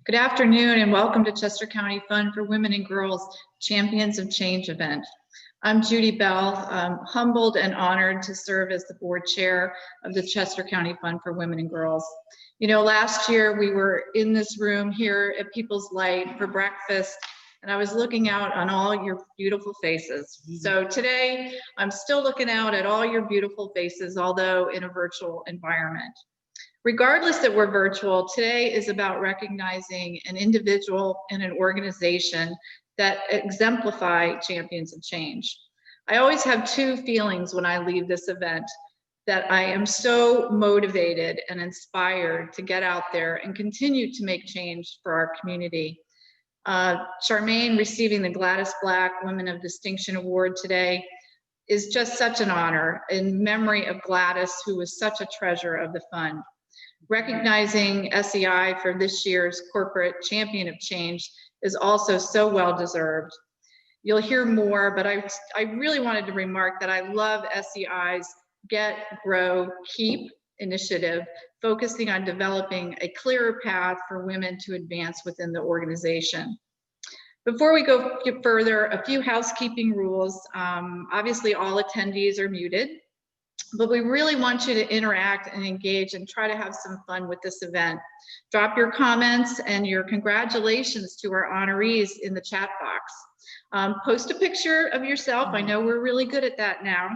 Good afternoon and welcome to Chester County Fund for Women and Girls Champions of Change event. I'm Judy Bell. I'm humbled and honored to serve as the board chair of the Chester County Fund for Women and Girls. You know, last year we were in this room here at People's Light for breakfast, and I was looking out on all your beautiful faces. So today I'm still looking out at all your beautiful faces, although in a virtual environment. Regardless that we're virtual, today is about recognizing an individual and an organization that exemplify champions of change. I always have two feelings when I leave this event: that I am so motivated and inspired to get out there and continue to make change for our community. Charmaine receiving the Gladys Black Women of Distinction Award today is just such an honor in memory of Gladys, who was such a treasure of the fund. Recognizing SEI for this year's Corporate Champion of Change is also so well deserved. You'll hear more, but I really wanted to remark that I love SEI's Get, Grow, Keep initiative, focusing on developing a clearer path for women to advance within the organization. Before we go further, a few housekeeping rules. Obviously, all attendees are muted, but we really want you to interact and engage and try to have some fun with this event. Drop your comments and your congratulations to our honorees in the chat box. Post a picture of yourself. I know we're really good at that now,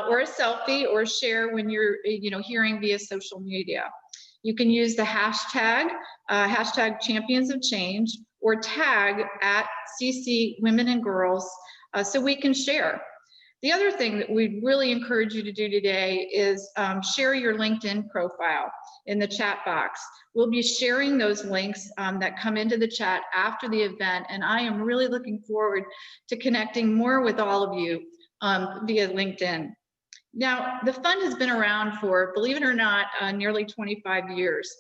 or a selfie, or share when you're hearing via social media. You can use the hashtag, hashtag Champions of Change, or tag at CC Women and Girls so we can share. The other thing that we'd really encourage you to do today is share your LinkedIn profile in the chat box. We'll be sharing those links that come into the chat after the event, and I am really looking forward to connecting more with all of you via LinkedIn. Now, the fund has been around for, believe it or not, nearly 25 years.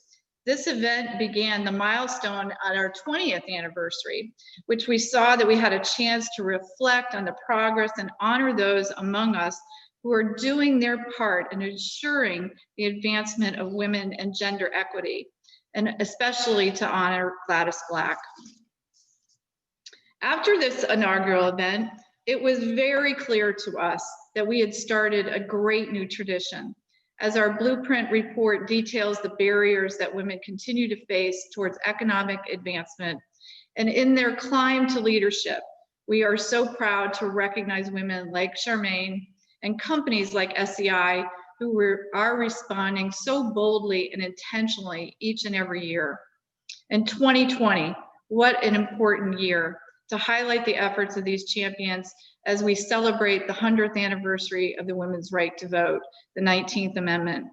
This event began the milestone at our 20th anniversary, which we saw that we had a chance to reflect on the progress and honor those among us who are doing their part in ensuring the advancement of women and gender equity, and especially to honor Gladys Black. After this inaugural event, it was very clear to us that we had started a great new tradition, as our blueprint report details the barriers that women continue to face towards economic advancement. And in their climb to leadership, we are so proud to recognize women like Charmaine and companies like SEI who are responding so boldly and intentionally each and every year. In 2020, what an important year to highlight the efforts of these champions as we celebrate the 100th anniversary of the women's right to vote, the 19th Amendment.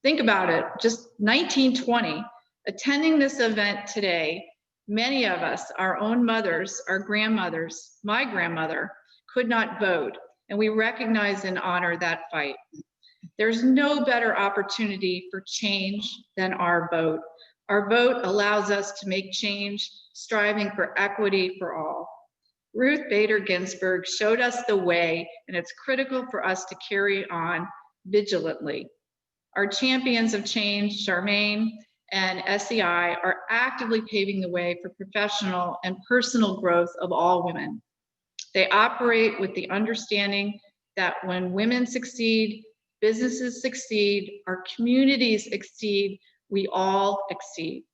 Think about it, just 1920, attending this event today, many of us, our own mothers, our grandmothers, my grandmother, could not vote, and we recognize and honor that fight. There's no better opportunity for change than our vote. Our vote allows us to make change, striving for equity for all. Ruth Bader Ginsburg showed us the way, and it's critical for us to carry on vigilantly. Our champions of change, Charmaine and SEI, are actively paving the way for professional and personal growth of all women. They operate with the understanding that when women succeed, businesses succeed, our communities exceed, we all exceed.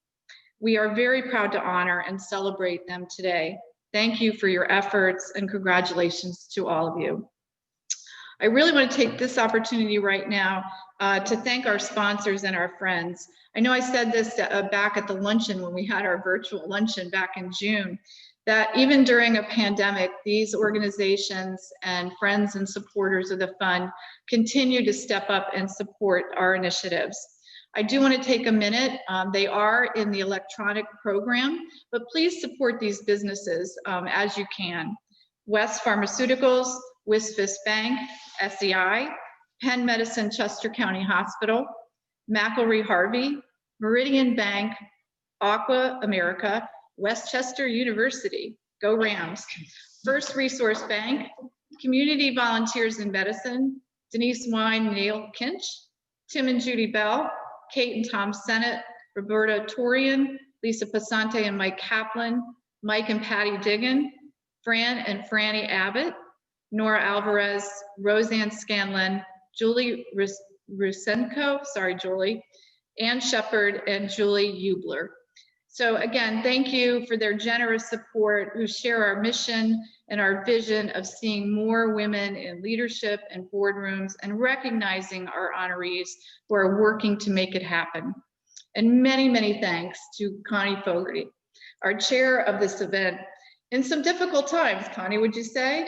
We are very proud to honor and celebrate them today. Thank you for your efforts, and congratulations to all of you. I really want to take this opportunity right now to thank our sponsors and our friends. I know I said this back at the luncheon when we had our virtual luncheon back in June, that even during a pandemic, these organizations and friends and supporters of the fund continue to step up and support our initiatives. I do want to take a minute. They are in the electronic program, but please support these businesses as you can. West Pharmaceuticals, Wisfis Bank, SEI, Penn Medicine Chester County Hospital, McElry Harvey, Meridian Bank, Aqua America, Westchester University, go Rams, First Resource Bank, Community Volunteers in Medicine, Denise Wine, Neil Kinch, Tim and Judy Bell, Kate and Tom Sennett, Roberta Torian, Lisa Pasante and Mike Kaplan, Mike and Patty Diggin, Fran and Franny Abbott, Nora Alvarez, Roseanne Scanlon, Julie Rusenko, sorry, Julie, Ann Shepard, and Julie Eubler. So again, thank you for their generous support, who share our mission and our vision of seeing more women in leadership and boardrooms and recognizing our honorees who are working to make it happen. And many, many thanks to Connie Fogerty, our chair of this event. In some difficult times, Connie, would you say?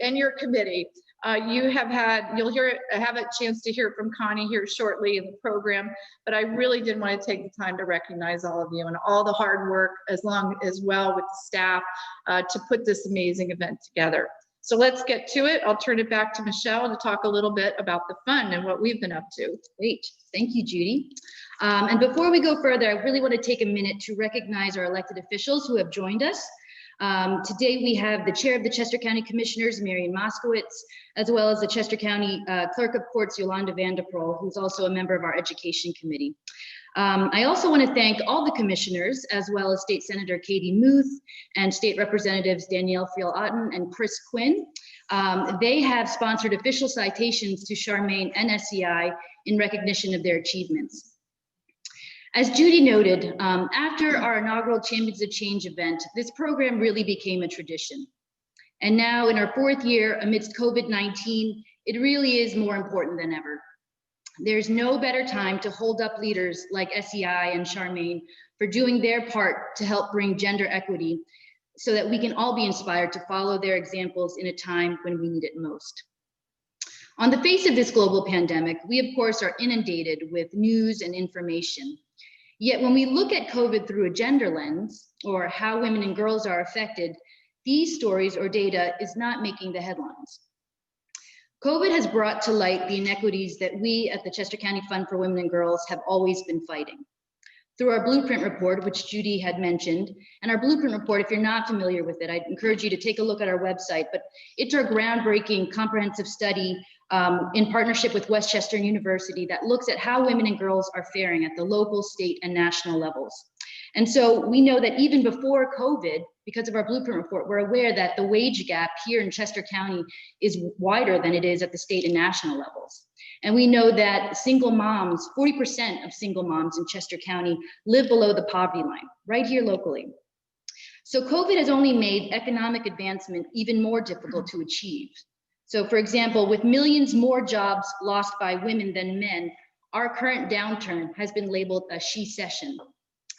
And your committee. You'll have a chance to hear from Connie here shortly in the program, but I really did want to take the time to recognize all of you and all the hard work as well with the staff to put this amazing event together. So let's get to it. I'll turn it back to Michelle to talk a little bit about the fund and what we've been up to. Great, thank you, Judy. And before we go further, I really want to take a minute to recognize our elected officials who have joined us. Today we have the chair of the Chester County Commissioners, Marian Moskowitz, as well as the Chester County Clerk of Courts, Yolanda Vanderpoel, who's also a member of our Education Committee. I also want to thank all the commissioners, as well as State Senator Katie Muth and State Representatives Danielle Friel-Otten and Chris Quinn. They have sponsored official citations to Charmaine and SCI in recognition of their achievements. As Judy noted, after our inaugural Champions of Change event, this program really became a tradition. And now in our 4th year amidst COVID-19, it really is more important than ever. There's no better time to hold up leaders like SEI and Charmaine for doing their part to help bring gender equity so that we can all be inspired to follow their examples in a time when we need it most. On the face of this global pandemic, we of course are inundated with news and information. Yet when we look at COVID through a gender lens, or how women and girls are affected, these stories or data is not making the headlines. COVID has brought to light the inequities that we at the Chester County Fund for Women and Girls have always been fighting. Through our blueprint report, which Judy had mentioned, and our blueprint report, if you're not familiar with it, I'd encourage you to take a look at our website, but it's our groundbreaking comprehensive study in partnership with Westchester University that looks at how women and girls are faring at the local, state, and national levels. And so we know that even before COVID, because of our blueprint report, we're aware that the wage gap here in Chester County is wider than it is at the state and national levels. And we know that single moms, 40% of single moms in Chester County live below the poverty line, right here locally. So COVID has only made economic advancement even more difficult to achieve. So for example, with millions more jobs lost by women than men, our current downturn has been labeled a she-cession,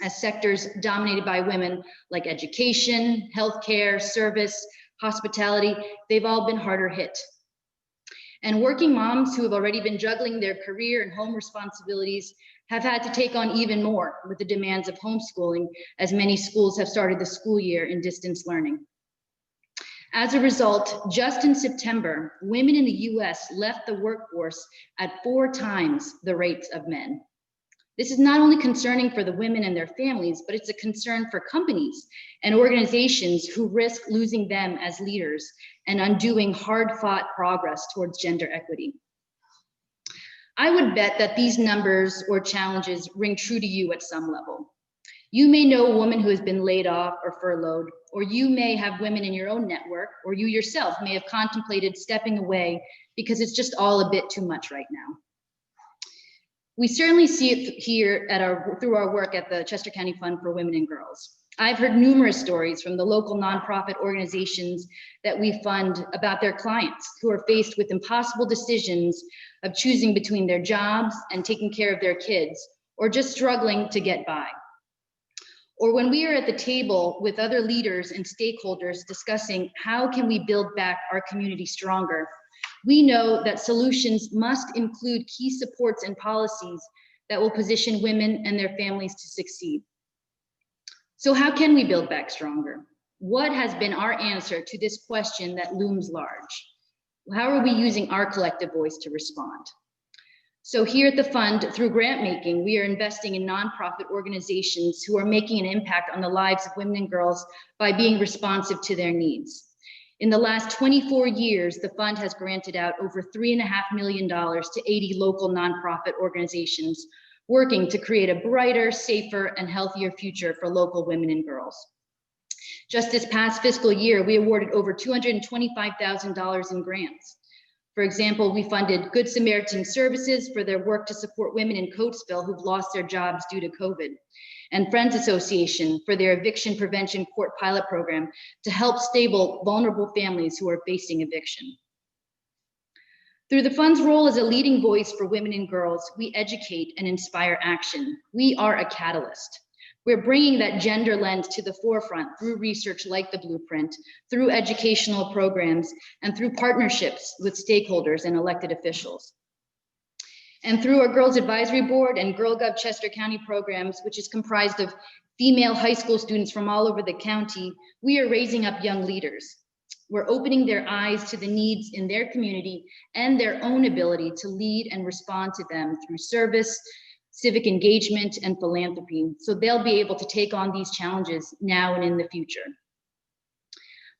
as sectors dominated by women like education, healthcare, service, hospitality, they've all been harder hit. And working moms who have already been juggling their career and home responsibilities have had to take on even more with the demands of homeschooling, as many schools have started the school year in distance learning. As a result, just in September, women in the US left the workforce at 4 times the rates of men. This is not only concerning for the women and their families, but it's a concern for companies and organizations who risk losing them as leaders and undoing hard-fought progress towards gender equity. I would bet that these numbers or challenges ring true to you at some level. You may know a woman who has been laid off or furloughed, or you may have women in your own network, or you yourself may have contemplated stepping away because it's just all a bit too much right now. We certainly see it here through our work at the Chester County Fund for Women and Girls. I've heard numerous stories from the local nonprofit organizations that we fund about their clients who are faced with impossible decisions of choosing between their jobs and taking care of their kids, or just struggling to get by. Or when we are at the table with other leaders and stakeholders discussing how can we build back our community stronger, we know that solutions must include key supports and policies that will position women and their families to succeed. So how can we build back stronger? What has been our answer to this question that looms large? How are we using our collective voice to respond? So here at the fund, through grant making, we are investing in nonprofit organizations who are making an impact on the lives of women and girls by being responsive to their needs. In the last 24 years, the fund has granted out over $3.5 million to 80 local nonprofit organizations, working to create a brighter, safer, and healthier future for local women and girls. Just this past fiscal year, we awarded over $225,000 in grants. For example, we funded Good Samaritan Services for their work to support women in Coatesville who've lost their jobs due to COVID, and Friends Association for their eviction prevention court pilot program to help stable vulnerable families who are facing eviction. Through the fund's role as a leading voice for women and girls, we educate and inspire action. We are a catalyst. We're bringing that gender lens to the forefront through research like the Blueprint, through educational programs, and through partnerships with stakeholders and elected officials. And through our Girls Advisory Board and GirlGov Chester County programs, which is comprised of female high school students from all over the county, we are raising up young leaders. We're opening their eyes to the needs in their community and their own ability to lead and respond to them through service, civic engagement, and philanthropy, so they'll be able to take on these challenges now and in the future.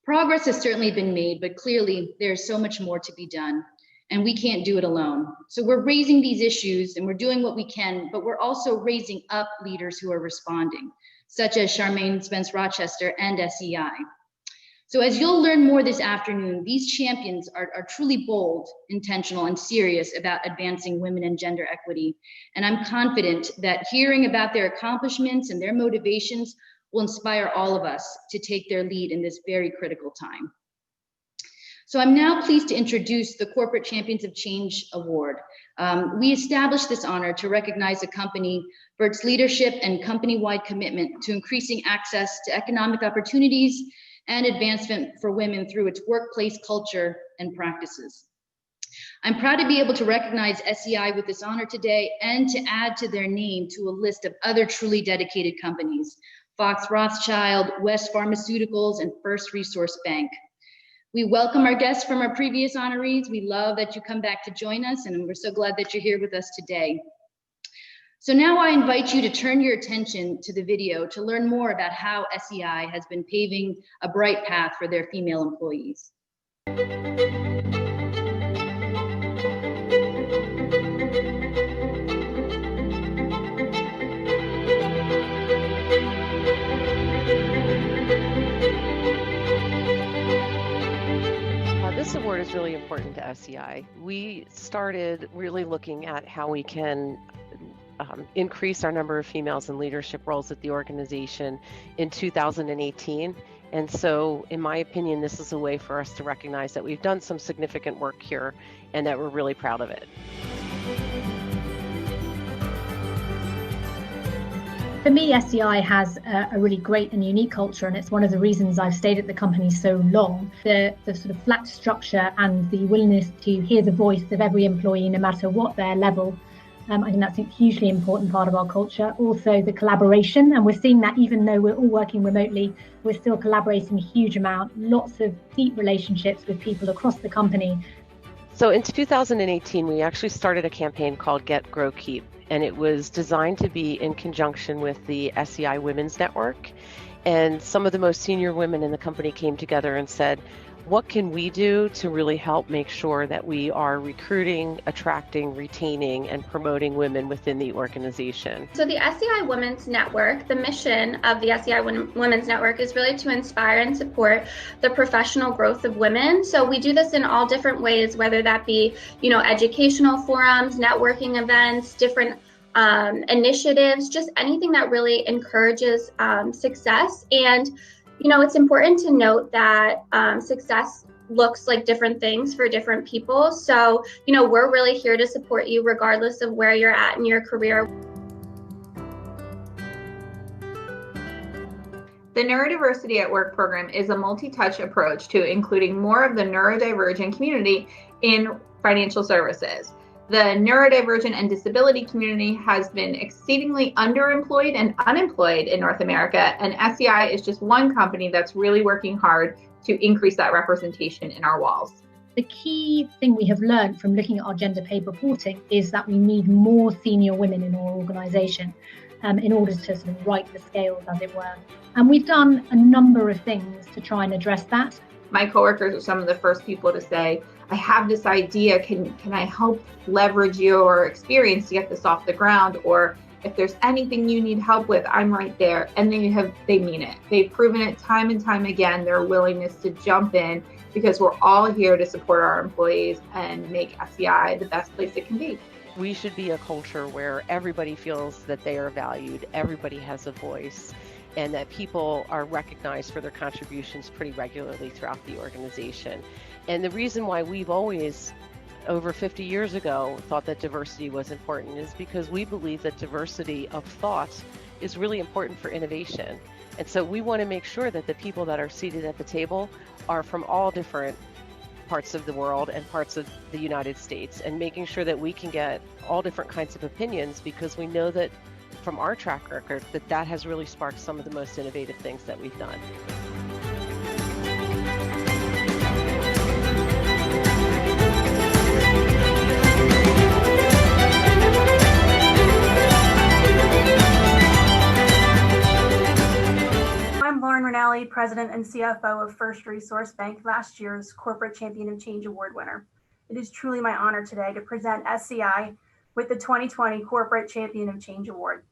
Progress has certainly been made, but clearly there's so much more to be done, and we can't do it alone. So we're raising these issues and we're doing what we can, but we're also raising up leaders who are responding, such as Charmaine Spence Rochester and SEI. So as you'll learn more this afternoon, these champions are truly bold, intentional, and serious about advancing women and gender equity. And I'm confident that hearing about their accomplishments and their motivations will inspire all of us to take their lead in this very critical time. So I'm now pleased to introduce the Corporate Champions of Change Award. We established this honor to recognize a company for its leadership and company-wide commitment to increasing access to economic opportunities and advancement for women through its workplace culture and practices. I'm proud to be able to recognize SEI with this honor today and to add to their name to a list of other truly dedicated companies, Fox Rothschild, West Pharmaceuticals, and First Resource Bank. We welcome our guests from our previous honorees. We love that you come back to join us, and we're so glad that you're here with us today. So now I invite you to turn your attention to the video to learn more about how SEI has been paving a bright path for their female employees. This award is really important to SEI. We started really looking at how we can increase our number of females in leadership roles at the organization in 2018. And so, in my opinion, this is a way for us to recognize that we've done some significant work here and that we're really proud of it. For me, SEI has a really great and unique culture, and it's one of the reasons I've stayed at the company so long. The sort of flat structure and the willingness to hear the voice of every employee, no matter what their level. I think that's a hugely important part of our culture. Also the collaboration, and we're seeing that even though we're all working remotely, we're still collaborating a huge amount, lots of deep relationships with people across the company. So in 2018, we actually started a campaign called Get, Grow, Keep, and it was designed to be in conjunction with the SEI Women's Network. And some of the most senior women in the company came together and said, what can we do to really help make sure that we are recruiting, attracting, retaining, and promoting women within the organization? So the SEI Women's Network, the mission of the SEI Women's Network is really to inspire and support the professional growth of women. So we do this in all different ways, whether that be, educational forums, networking events, different initiatives, just anything that really encourages success. And it's important to note that success looks like different things for different people. So, we're really here to support you regardless of where you're at in your career. The Neurodiversity at Work program is a multi-touch approach to including more of the neurodivergent community in financial services. The neurodivergent and disability community has been exceedingly underemployed and unemployed in North America, and SEI is just one company that's really working hard to increase that representation in our walls. The key thing we have learned from looking at our gender pay reporting is that we need more senior women in our organisation in order to sort of right the scales, as it were. And we've done a number of things to try and address that. My coworkers are some of the first people to say, I have this idea, can I help leverage your experience to get this off the ground? Or if there's anything you need help with, I'm right there. And they mean it. They've proven it time and time again, their willingness to jump in, because we're all here to support our employees and make SEI the best place it can be. We should be a culture where everybody feels that they are valued, everybody has a voice, and that people are recognized for their contributions pretty regularly throughout the organization. And the reason why we've always, over 50 years ago, thought that diversity was important is because we believe that diversity of thought is really important for innovation. And so we want to make sure that the people that are seated at the table are from all different parts of the world and parts of the United States, and making sure that we can get all different kinds of opinions, because we know that from our track record that has really sparked some of the most innovative things that we've done. I'm Lauren Rinaldi, President and CFO of First Resource Bank, last year's Corporate Champion of Change Award winner. It is truly my honor today to present SCI with the 2020 Corporate Champion of Change Award.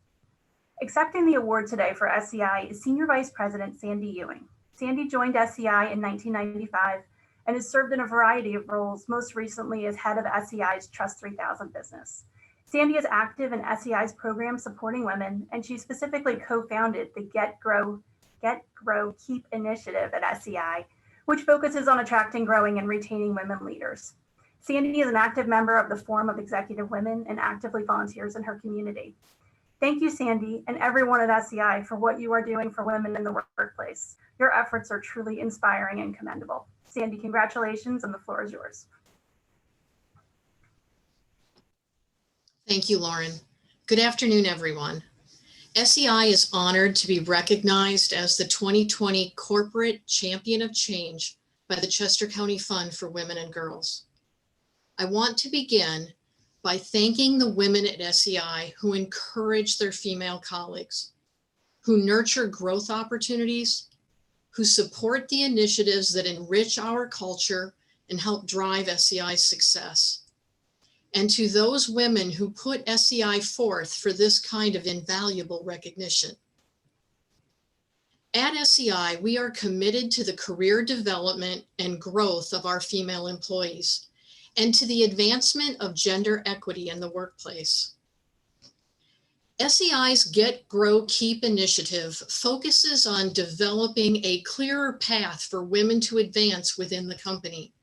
Accepting the award today for SCI is Senior Vice President Sandy Ewing. Sandy joined SCI in 1995 and has served in a variety of roles, most recently as head of SCI's Trust 3000 business. Sandy is active in SCI's program supporting women, and she specifically co-founded the Get, Grow, Keep initiative at SCI, which focuses on attracting, growing, and retaining women leaders. Sandy is an active member of the Forum of Executive Women and actively volunteers in her community. Thank you, Sandy, and everyone at SCI for what you are doing for women in the workplace. Your efforts are truly inspiring and commendable. Sandy, congratulations, and the floor is yours. Thank you, Lauren. Good afternoon, everyone. SCI is honored to be recognized as the 2020 Corporate Champion of Change by the Chester County Fund for Women and Girls. I want to begin by thanking the women at SCI who encourage their female colleagues, who nurture growth opportunities, who support the initiatives that enrich our culture and help drive SCI's success. And to those women who put SCI forth for this kind of invaluable recognition. At SCI, we are committed to the career development and growth of our female employees and to the advancement of gender equity in the workplace. SCI's Get, Grow, Keep initiative focuses on developing a clearer path for women to advance within the company.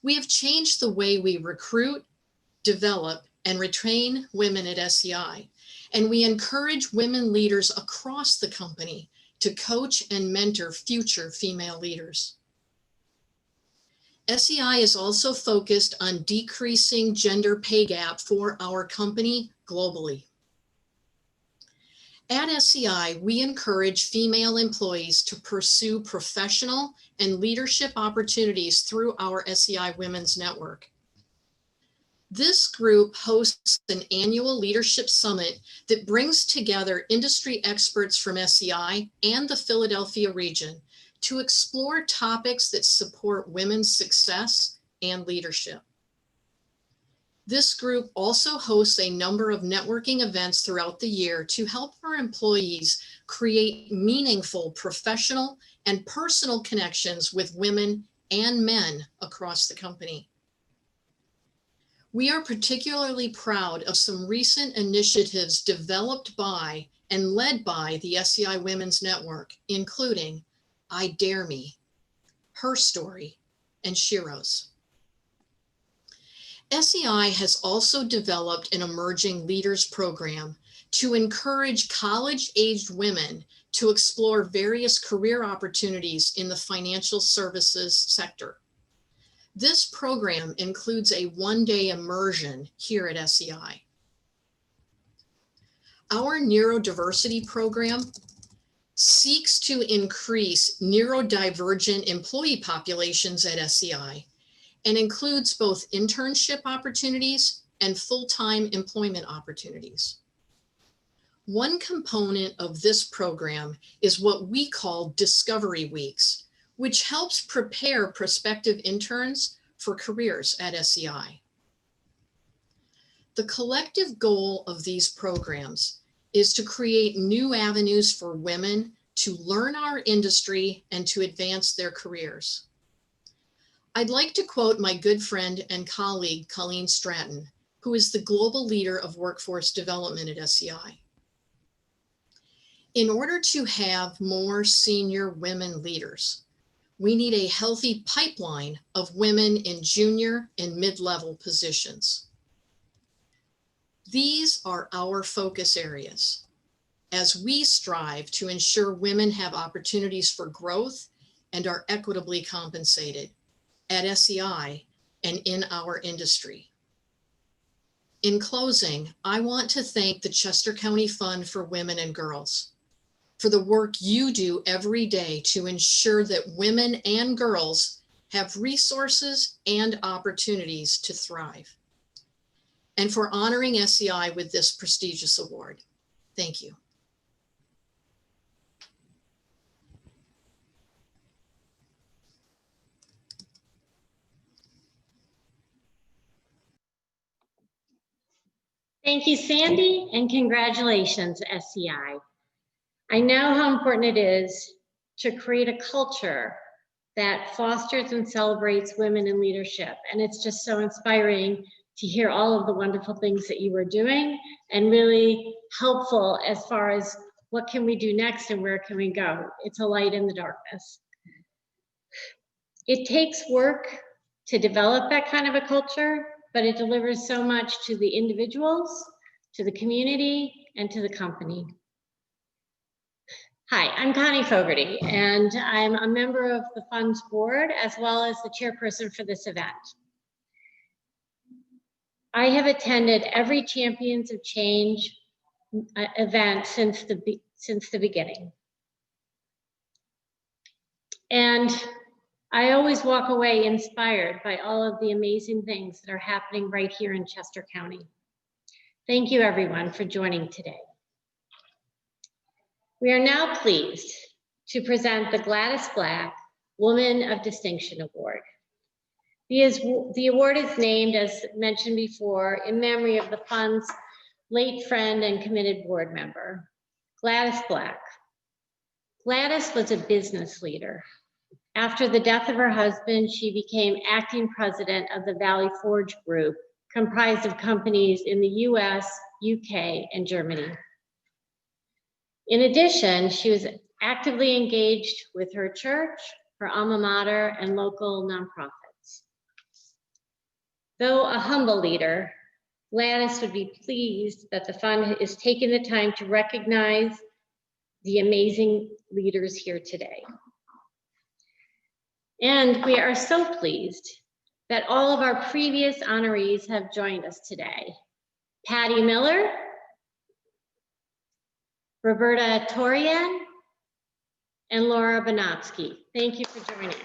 We have changed the way we recruit, develop, and retain women at SCI, and we encourage women leaders across the company to coach and mentor future female leaders. SCI is also focused on decreasing gender pay gap for our company globally. At SCI, we encourage female employees to pursue professional and leadership opportunities through our SCI Women's Network. This group hosts an annual leadership summit that brings together industry experts from SCI and the Philadelphia region to explore topics that support women's success and leadership. This group also hosts a number of networking events throughout the year to help our employees create meaningful professional and personal connections with women and men across the company. We are particularly proud of some recent initiatives developed by and led by the SCI Women's Network, including I Dare Me, Her Story, and Shiro's. SCI has also developed an Emerging Leaders program to encourage college-aged women to explore various career opportunities in the financial services sector. This program includes a one-day immersion here at SCI. Our Neurodiversity program seeks to increase neurodivergent employee populations at SCI and includes both internship opportunities and full-time employment opportunities. One component of this program is what we call Discovery Weeks, which helps prepare prospective interns for careers at SEI. The collective goal of these programs is to create new avenues for women to learn our industry and to advance their careers. I'd like to quote my good friend and colleague, Colleen Stratton, who is the global leader of workforce development at SEI. In order to have more senior women leaders, we need a healthy pipeline of women in junior and mid-level positions. These are our focus areas as we strive to ensure women have opportunities for growth and are equitably compensated at SEI and in our industry. In closing, I want to thank the Chester County Fund for Women and Girls for the work you do every day to ensure that women and girls have resources and opportunities to thrive, and for honoring SEI with this prestigious award. Thank you. Thank you, Sandy, and congratulations, SEI. I know how important it is to create a culture that fosters and celebrates women in leadership. And it's just so inspiring to hear all of the wonderful things that you are doing, and really helpful as far as what can we do next and where can we go. It's a light in the darkness. It takes work to develop that kind of a culture, but it delivers so much to the individuals, to the community, and to the company. Hi, I'm Connie Fogerty, and I'm a member of the Fund's board as well as the chairperson for this event. I have attended every Champions of Change event since the beginning. And I always walk away inspired by all of the amazing things that are happening right here in Chester County. Thank you, everyone, for joining today. We are now pleased to present the Gladys Black Woman of Distinction Award. The award is named, as mentioned before, in memory of the Fund's late friend and committed board member, Gladys Black. Gladys was a business leader. After the death of her husband, she became acting president of the Valley Forge Group, comprised of companies in the US, UK, and Germany. In addition, she was actively engaged with her church, her alma mater, and local nonprofits. Though a humble leader, Gladys would be pleased that the Fund is taking the time to recognize the amazing leaders here today. And we are so pleased that all of our previous honorees have joined us today. Patty Miller, Roberta Torian, and Laura Bonatsky. Thank you for joining us.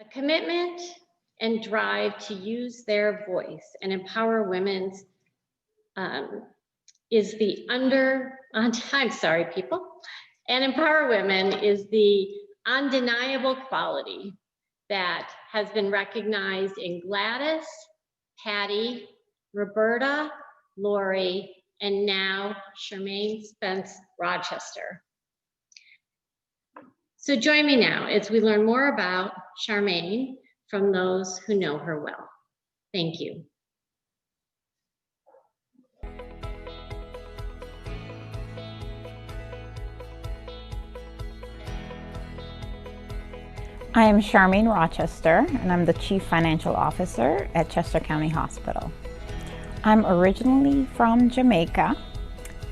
A commitment and drive to use their voice and empower women's is the and empower women is the undeniable quality that has been recognized in Gladys, Patty, Roberta, Lori, and now Charmaine Spence Rochester. So join me now as we learn more about Charmaine from those who know her well. Thank you. I am Charmaine Rochester, and I'm the Chief Financial Officer at Chester County Hospital. I'm originally from Jamaica,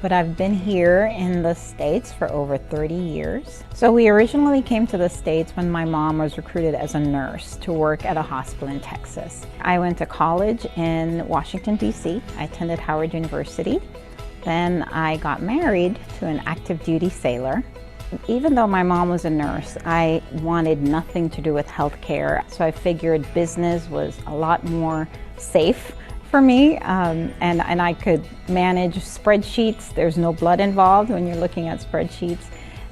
but I've been here in the States for over 30 years. So we originally came to the States when my mom was recruited as a nurse to work at a hospital in Texas. I went to college in Washington, D.C. I attended Howard University. Then I got married to an active duty sailor. Even though my mom was a nurse, I wanted nothing to do with healthcare. So I figured business was a lot more safe for me, and I could manage spreadsheets. There's no blood involved when you're looking at spreadsheets.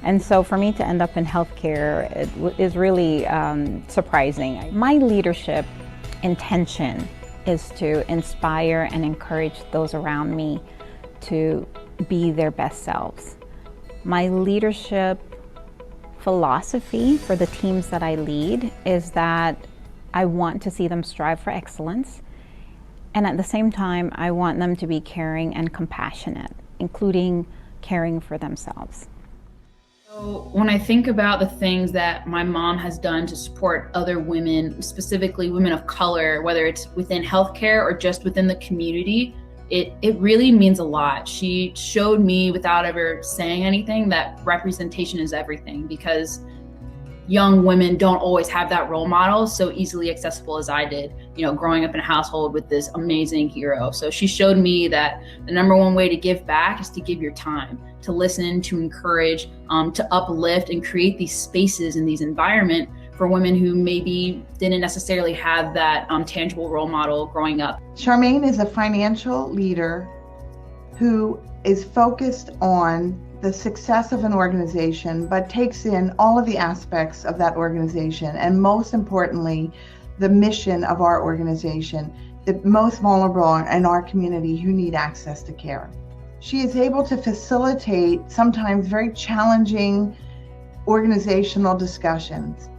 And so for me to end up in healthcare is really surprising. My leadership intention is to inspire and encourage those around me to be their best selves. My leadership philosophy for the teams that I lead is that I want to see them strive for excellence, and at the same time I want them to be caring and compassionate, including caring for themselves. So when I think about the things that my mom has done to support other women, specifically women of color, whether it's within healthcare or just within the community, it really means a lot. She showed me without ever saying anything that representation is everything, because young women don't always have that role model so easily accessible as I did, you know, growing up in a household with this amazing hero. So she showed me that the number one way to give back is to give your time, to listen, to encourage, to uplift and create these spaces and these environment for women who maybe didn't necessarily have that tangible role model growing up. Charmaine is a financial leader who is focused on the success of an organization, but takes in all of the aspects of that organization, and most importantly, the mission of our organization, the most vulnerable in our community who need access to care. She is able to facilitate sometimes very challenging organizational discussions,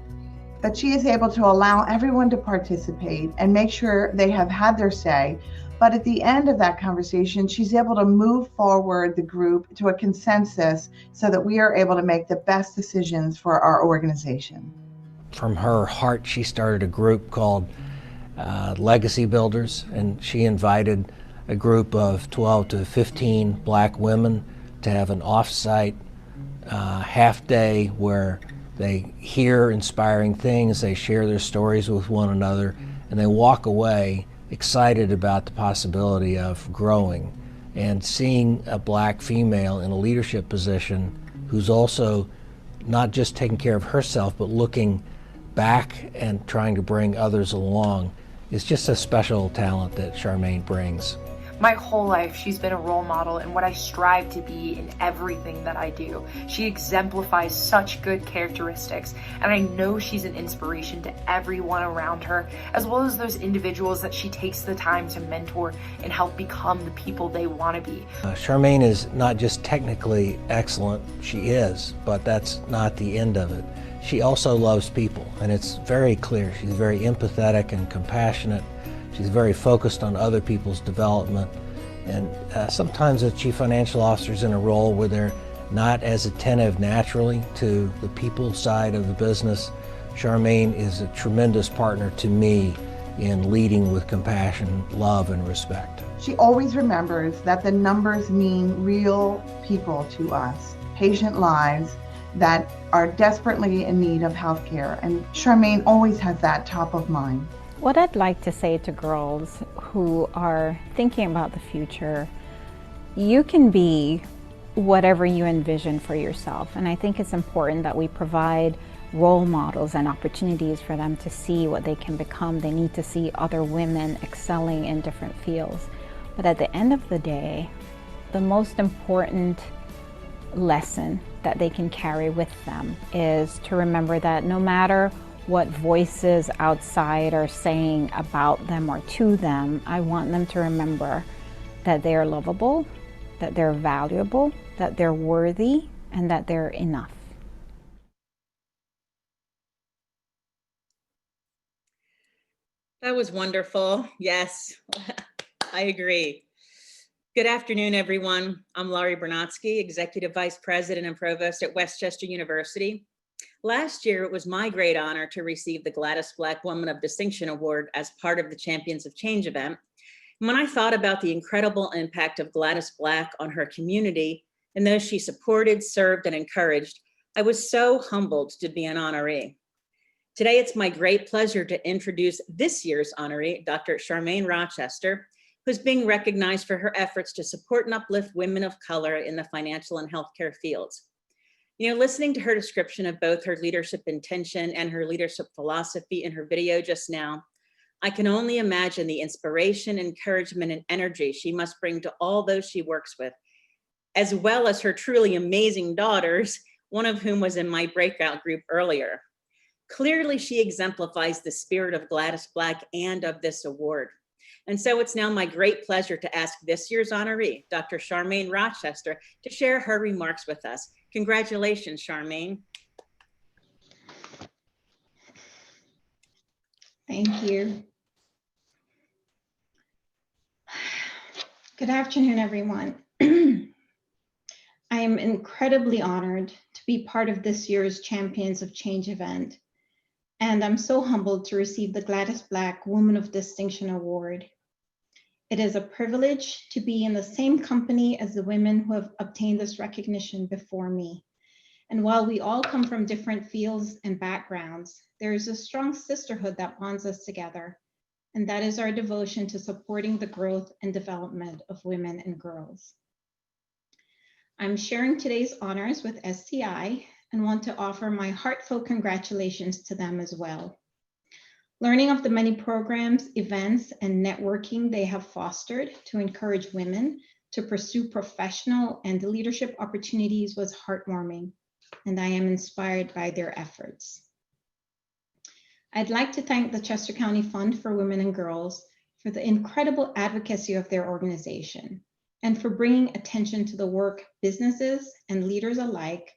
but she is able to allow everyone to participate and make sure they have had their say. But at the end of that conversation, she's able to move forward the group to a consensus so that we are able to make the best decisions for our organization. From her heart, she started a group called Legacy Builders, and she invited a group of 12 to 15 Black women to have an off-site half day where they hear inspiring things, they share their stories with one another, and they walk away excited about the possibility of growing and seeing a Black female in a leadership position who's also not just taking care of herself, but looking back and trying to bring others along is just a special talent that Charmaine brings. My whole life, she's been a role model and what I strive to be in everything that I do. She exemplifies such good characteristics, and I know she's an inspiration to everyone around her, as well as those individuals that she takes the time to mentor and help become the people they want to be. Charmaine is not just technically excellent, she is, but that's not the end of it. She also loves people, and it's very clear. She's very empathetic and compassionate. She's very focused on other people's development, and sometimes a chief financial officer is in a role where they're not as attentive naturally to the people side of the business. Charmaine is a tremendous partner to me in leading with compassion, love, and respect. She always remembers that the numbers mean real people to us, patient lives that are desperately in need of health care, and Charmaine always has that top of mind. What I'd like to say to girls who are thinking about the future, you can be whatever you envision for yourself. And I think it's important that we provide role models and opportunities for them to see what they can become. They need to see other women excelling in different fields. But at the end of the day, the most important lesson that they can carry with them is to remember that no matter what voices outside are saying about them or to them, I want them to remember that they are lovable, that they're valuable, that they're worthy, and that they're enough. That was wonderful. Yes, I agree. Good afternoon, everyone. I'm Laurie Bernatsky, Executive Vice President and Provost at Westchester University. Last year, it was my great honor to receive the Gladys Black Woman of Distinction Award as part of the Champions of Change event. And when I thought about the incredible impact of Gladys Black on her community and those she supported, served, and encouraged, I was so humbled to be an honoree. Today, it's my great pleasure to introduce this year's honoree, Dr. Charmaine Rochester, who's being recognized for her efforts to support and uplift women of color in the financial and healthcare fields. You know, listening to her description of both her leadership intention and her leadership philosophy in her video just now, I can only imagine the inspiration, encouragement, and energy she must bring to all those she works with, as well as her truly amazing daughters, one of whom was in my breakout group earlier. Clearly, she exemplifies the spirit of Gladys Black and of this award. And so it's now my great pleasure to ask this year's honoree, Dr. Charmaine Rochester, to share her remarks with us. Congratulations, Charmaine. Thank you. Good afternoon, everyone. I am incredibly honored to be part of this year's Champions of Change event, and I'm so humbled to receive the Gladys Black Woman of Distinction Award. It is a privilege to be in the same company as the women who have obtained this recognition before me. And while we all come from different fields and backgrounds, there is a strong sisterhood that bonds us together, and that is our devotion to supporting the growth and development of women and girls. I'm sharing today's honors with SCI and want to offer my heartfelt congratulations to them as well. Learning of the many programs, events, and networking they have fostered to encourage women to pursue professional and leadership opportunities was heartwarming, and I am inspired by their efforts. I'd like to thank the Chester County Fund for Women and Girls for the incredible advocacy of their organization and for bringing attention to the work businesses and leaders alike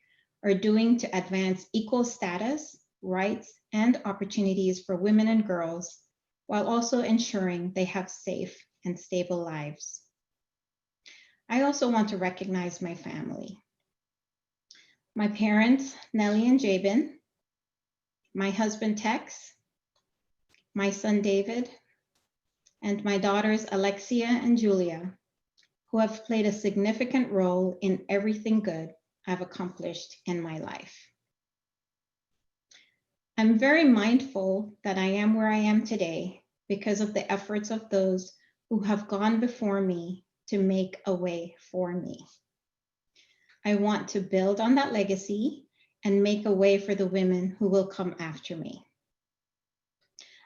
are doing to advance equal status, rights, and opportunities for women and girls, while also ensuring they have safe and stable lives. I also want to recognize my family. My parents, Nellie and Jabin, my husband, Tex, my son, David, and my daughters, Alexia and Julia, who have played a significant role in everything good I've accomplished in my life. I'm very mindful that I am where I am today because of the efforts of those who have gone before me to make a way for me. I want to build on that legacy and make a way for the women who will come after me.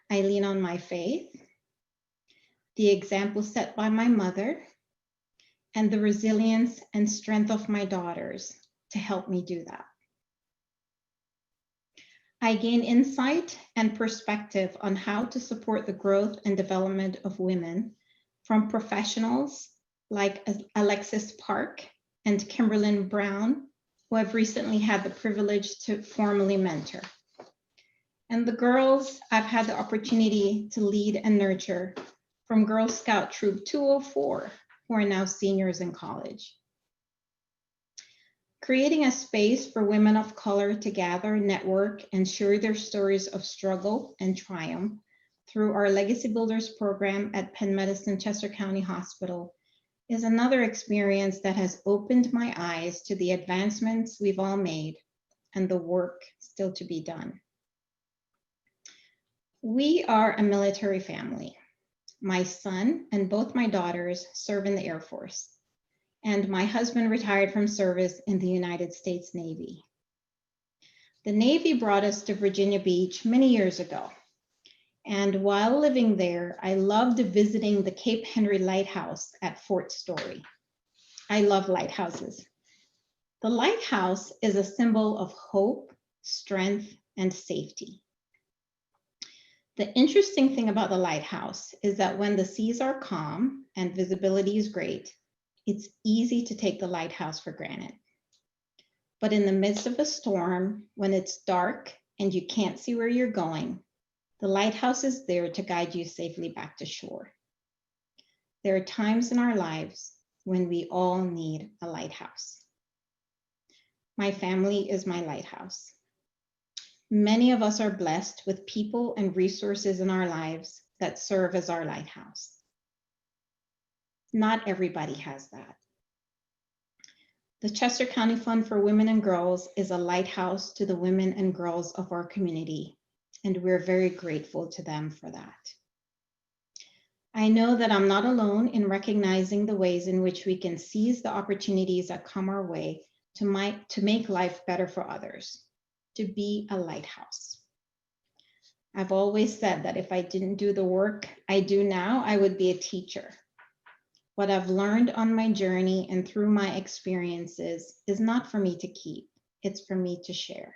I lean on my faith, the example set by my mother, and the resilience and strength of my daughters to help me do that. I gain insight and perspective on how to support the growth and development of women from professionals like Alexis Park and Kimberlyn Brown, who I've recently had the privilege to formally mentor. And the girls I've had the opportunity to lead and nurture from Girl Scout Troop 204, who are now seniors in college. Creating a space for women of color to gather, network, and share their stories of struggle and triumph through our Legacy Builders program at Penn Medicine Chester County Hospital is another experience that has opened my eyes to the advancements we've all made and the work still to be done. We are a military family. My son and both my daughters serve in the Air Force, and my husband retired from service in the United States Navy. The Navy brought us to Virginia Beach many years ago, and while living there, I loved visiting the Cape Henry Lighthouse at Fort Story. I love lighthouses. The lighthouse is a symbol of hope, strength, and safety. The interesting thing about the lighthouse is that when the seas are calm and visibility is great, it's easy to take the lighthouse for granted. But in the midst of a storm, when it's dark and you can't see where you're going, the lighthouse is there to guide you safely back to shore. There are times in our lives when we all need a lighthouse. My family is my lighthouse. Many of us are blessed with people and resources in our lives that serve as our lighthouse. Not everybody has that. The Chester County Fund for Women and Girls is a lighthouse to the women and girls of our community, and we're very grateful to them for that. I know that I'm not alone in recognizing the ways in which we can seize the opportunities that come our way to make life better for others, to be a lighthouse. I've always said that if I didn't do the work I do now, I would be a teacher. What I've learned on my journey and through my experiences is not for me to keep, it's for me to share.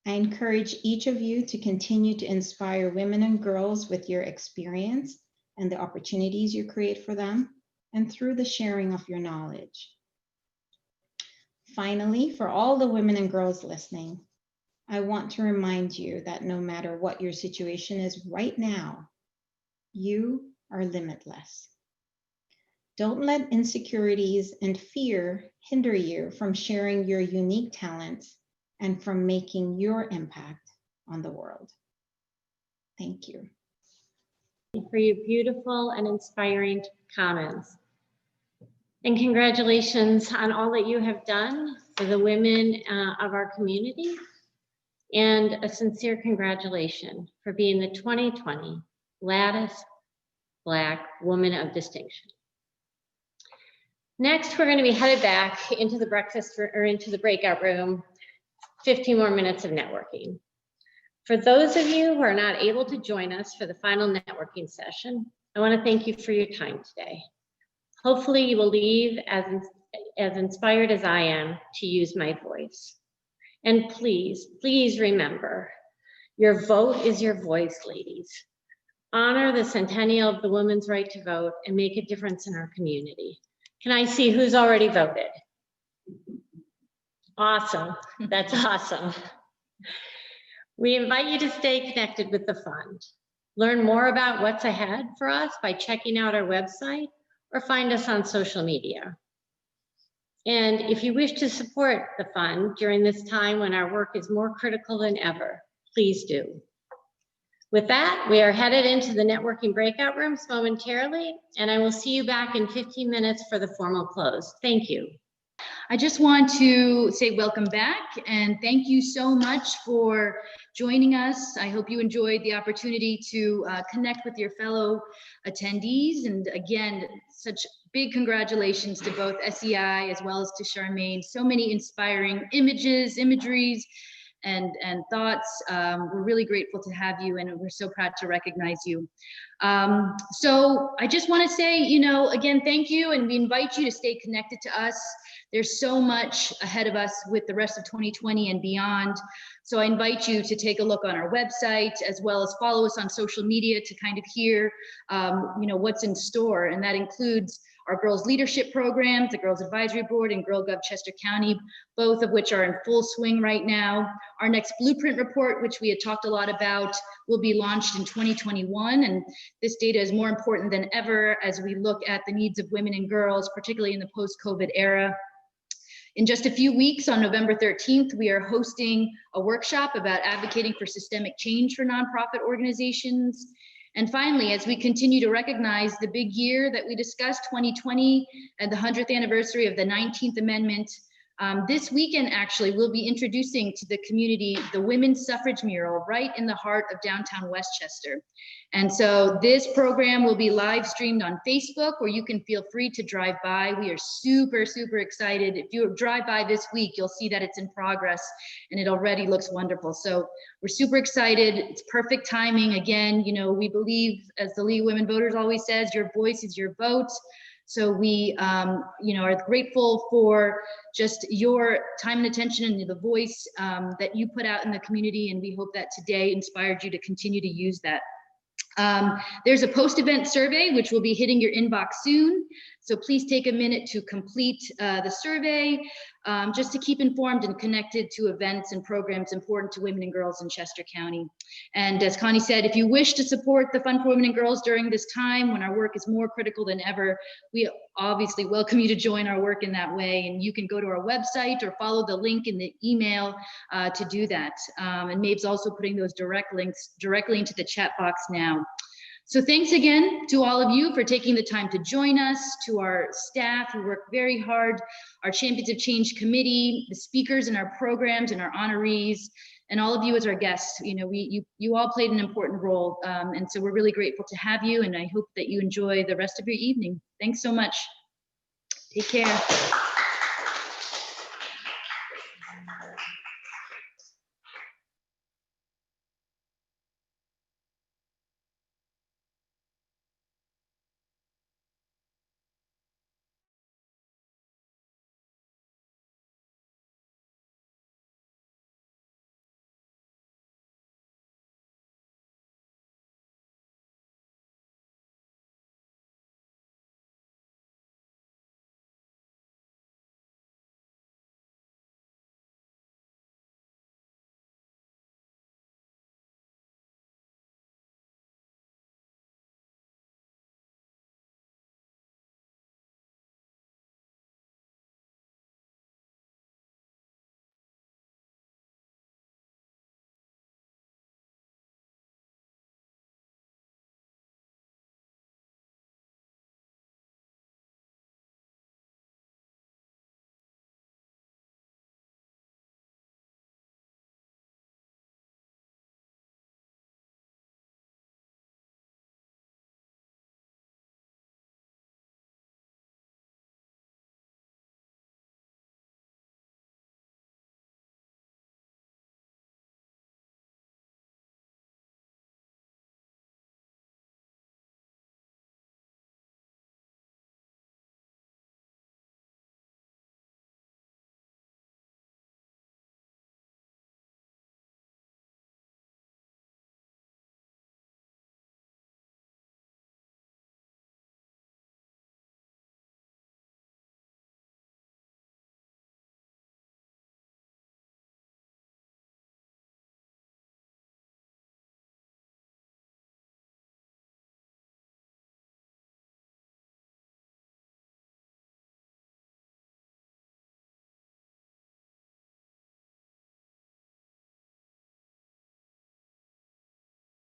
I encourage each of you to continue to inspire women and girls with your experience and the opportunities you create for them, and through the sharing of your knowledge. Finally, for all the women and girls listening, I want to remind you that no matter what your situation is right now, you are limitless. Don't let insecurities and fear hinder you from sharing your unique talents and from making your impact on the world. Thank you. For your beautiful and inspiring comments. And congratulations on all that you have done for the women of our community. And a sincere congratulations for being the 2020 Gladys Black Woman of Distinction. Next, we're going to be headed back into the into the breakout room. 15 more minutes of networking. For those of you who are not able to join us for the final networking session, I want to thank you for your time today. Hopefully you will leave as inspired as I am to use my voice. And please, please remember, your vote is your voice, ladies. Honor the centennial of the women's right to vote and make a difference in our community. Can I see who's already voted? Awesome, that's awesome. We invite you to stay connected with the fund. Learn more about what's ahead for us by checking out our website or find us on social media. And if you wish to support the fund during this time when our work is more critical than ever, please do. With that, we are headed into the networking breakout rooms momentarily, and I will see you back in 15 minutes for the formal close. Thank you. I just want to say welcome back and thank you so much for joining us. I hope you enjoyed the opportunity to connect with your fellow attendees. And again, such big congratulations to both SEI as well as to Charmaine. So many inspiring imageries, and thoughts. We're really grateful to have you, and we're so proud to recognize you. So I just want to say, again, thank you, and we invite you to stay connected to us. There's so much ahead of us with the rest of 2020 and beyond. So I invite you to take a look on our website, as well as follow us on social media to kind of hear, what's in store. And that includes our Girls Leadership Programs, the Girls Advisory Board, and Girl Gov Chester County, both of which are in full swing right now. Our next Blueprint Report, which we had talked a lot about, will be launched in 2021. And this data is more important than ever as we look at the needs of women and girls, particularly in the post-COVID era. In just a few weeks, on November 13th, we are hosting a workshop about advocating for systemic change for nonprofit organizations. And finally, as we continue to recognize the big year that we discussed, 2020, and the 100th anniversary of the 19th Amendment, this weekend, actually, we'll be introducing to the community the Women's Suffrage Mural right in the heart of downtown Westchester. And so this program will be live streamed on Facebook, where you can feel free to drive by. We are super, super excited. If you drive by this week, you'll see that it's in progress and it already looks wonderful. So we're super excited. It's perfect timing. Again, we believe, as the League of Women Voters always says, your voice is your vote. So we, are grateful for just your time and attention and the voice that you put out in the community. And we hope that today inspired you to continue to use that. There's a post-event survey, which will be hitting your inbox soon. So please take a minute to complete the survey, just to keep informed and connected to events and programs important to women and girls in Chester County. And as Connie said, if you wish to support the Fund for Women and Girls during this time when our work is more critical than ever, we obviously welcome you to join our work in that way. And you can go to our website or follow the link in the email to do that. And Mabe's also putting those direct links directly into the chat box now. So thanks again to all of you for taking the time to join us, to our staff who work very hard, our Champions of Change Committee, the speakers in our programs and our honorees, and all of you as our guests. You all played an important role, and so we're really grateful to have you, and I hope that you enjoy the rest of your evening. Thanks so much. Take care.